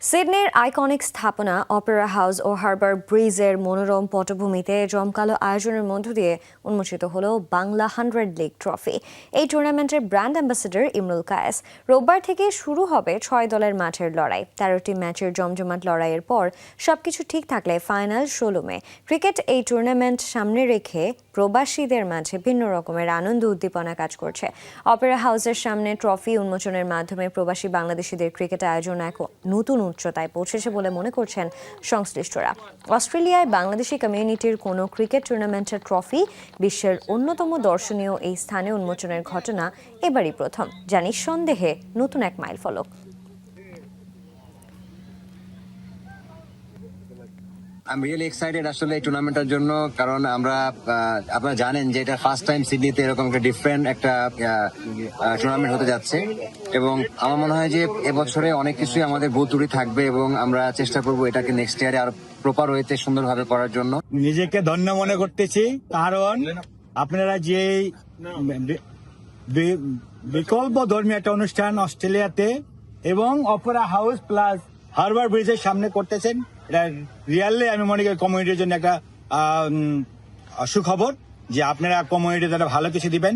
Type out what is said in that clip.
সিডনির iconic স্থাপনা Opera house ও হারবার ব্রিজের মনোরম পটভূমিতে জমকালো আয়োজনের মধ্য দিয়ে উন্মোচিত হল বাংলা 100 লিগ ট্রফি। এই টুর্নামেন্টের ব্র্যান্ড অ্যাম্বাসেডর ইমরুল কায়েস। রোববার থেকে শুরু হবে 6 দলের মাঠের লড়াই। 13টি ম্যাচের জমজমাট লড়াইয়ের পর সবকিছু ঠিক থাকলে ফাইনাল 16 মে। ক্রিকেট এই টুর্নামেন্ট সামনে রেখে প্রবাসীদের মাঝে ভিন্ন রকমের আনন্দ উদ্দীপনা কাজ করছে। অপেরা হাউসের সামনে ট্রফি উন্মোচনের মাধ্যমে প্রবাসী বাংলাদেশিদের ক্রিকেট আয়োজন এক নতুন উচ্চতায় পৌঁছেছে বলে মনে করছেন সংশ্লিষ্টরা। অস্ট্রেলিয়ায় বাংলাদেশি কমিউনিটির কোনো ক্রিকেট টুর্নামেন্টের ট্রফি বিশ্বের অন্যতম দর্শনীয় এই স্থানে উন্মোচনের ঘটনা এবারই প্রথম, যা নিঃসন্দেহে নতুন এক মাইলফলক। I'm really excited আসলে এই টুর্নামেন্টের জন্য, কারণ আমরা আপনারা জানেন যে এটা ফার্স্ট টাইম সিডনিতে এরকম একটা ডিফারেন্ট একটা টুর্নামেন্ট হতে যাচ্ছে, এবং আমার মনে হয় যে এবছরে অনেক কিছুই আমাদের ভুল ত্রুটি থাকবে এবং আমরা চেষ্টা করবো এটাকে নেক্সট ইয়ারে আরো প্রপার ওয়েতে সুন্দরভাবে করার জন্য। নিজেকে ধন্য মনে করতেছি, কারণ আপনারা যে বিকল্প ধর্মীয় একটা অনুষ্ঠান অস্ট্রেলিয়াতে এবং অপেরা হাউস প্লাস হারবার ব্রিজের সামনে করতেছেন, এটা রিয়ালি আমি মনে করি কমিউনিটির জন্য একটা সুখবর যে আপনারা কমিউনিটি তারা ভালো কিছু দিবেন।